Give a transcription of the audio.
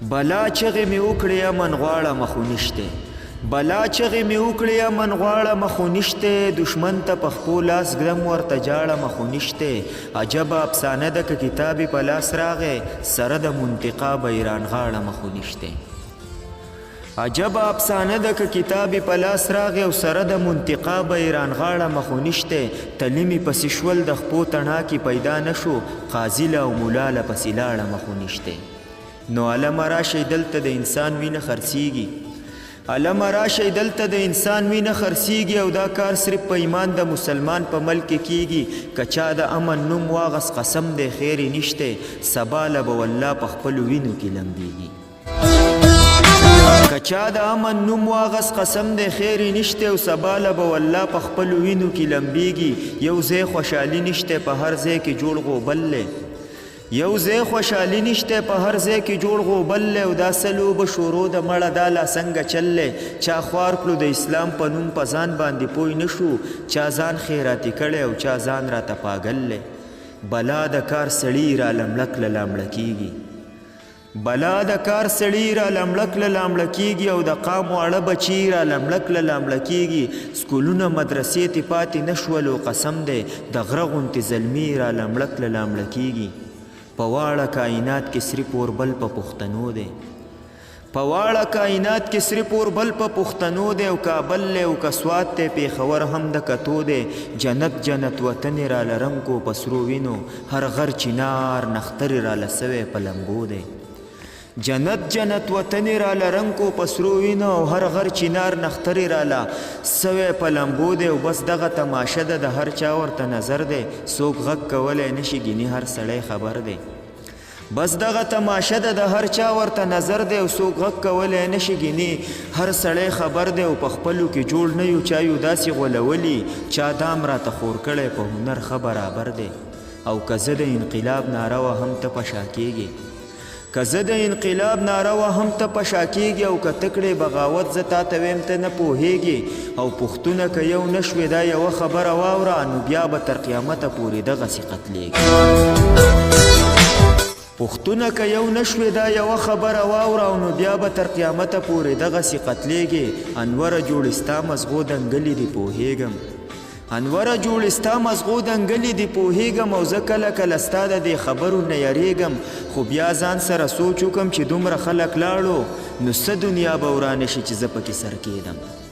بلا چغې مې وکړې امن غواړه مخو نشته بلا چغې مې وکړې امن غواړه مخو نشته دشمن ته په خپو لاس ګرم ورته جاړه مخو نشته عجبه افسانه ده که کتابې په لاس راغی سره د منطقه به ایران غاړه مخو نشته عجبه افسانه ده که کتابې په لاس راغی او سره د منطقه به ایران غاړه مخو نشته تلمې پسې شول د خپو تڼاکې پیدا نشو قاضي له او ملا له پسې لاړه مخو نشته نو علمه راشئ دلته د انسان وینه خرڅیږي علمه راشئ دلته د انسان وینه خرڅیږي او دا کار صرف په ایمان د مسلمان په ملک کیږي که چا د امن نوم واغس قسم دی خیر نشته سبا له به والله په خپلو وینو کې لمبیږي که چا د امن نوم واغس قسم دی خیر نشته او سبا له به والله په خپلو وینو کې لمبیږي یو ځای خوشحالي نشته په هر ځای کې جوړ غوبل دی یو ځای خوشحالي نشته په هر ځای کې جوړ غوبل دی او دا سلوبه شورو د مړه دا لا څنګه چل دی چا خوار کړو د اسلام په نوم په ځان باندې پوی نه شو چا ځان خیراتي کړی او چا ځان راته پاګل دی بلا د کار سړي را لمړک له لامړه کیږي بلا د کار سړي را لمړک له لامړه کیږي او د قام واړه بچي را لمړک له لامړه کیږي سکولونه مدرسې ته پاتې نه شول او قسم دی د غره غوندې زلمي را لمړک له لامړه کیږي په واړه کائنات کې صرف اوربل په پښتنو دی په واړه کائنات کې صرف اوربل په پښتنو دی او کابل لی او که سوات دی پېښور هم د کتو دی جنت جنت وطن را لرنګو په سرو وینو هر غر چنار نخترې را لسوی په لمبو دی جنت جنت وطن را لرنګو په سرو وینو او هر غر چنار نخترې را لسوی په لمبو دی او بس دغه تماشه ده د هر چا ورته نظر دی څوک غږ کولی نشي ګینې هر سړی خبر دی بس دغه تماشه ده د هر چا ورته نظر دی او څوک غږ کولی نشي ګینې هر سړی خبر دی او په خپلو کې جوړ نه یو چا یو داسې غولولي چا دام راته خور کړی په هنر ښه برابر دی او که زه د انقلاب ناره وهم ته په شا کېږي که زه د انقلاب ناره وهم ته په شا کېږي او که ته کړې بغاوت زه تا ته ویم ته نه پوهېږي او پښتونه که یو نه شوې دا یوه خبره واوره نو بیا به تر قیامته پورې دغسې قتلېږي پښتونه که یو نه شوې دا یوه خبره واوره او نو بیا به تر قیامته پورې دغسې قتلېږي انوره جوړې ستا مزغو دنګلې دې پوهېږم انوره جوړې ستا مزغو دنګلې دې پوهېږم او زه کله کله ستا د دې خبرو نه یریږم خو بیا ځان سره سوچ وکم چې دومره خلک لاړو نو څه دنیا به ورانه شي چې زه پکې سر کېدم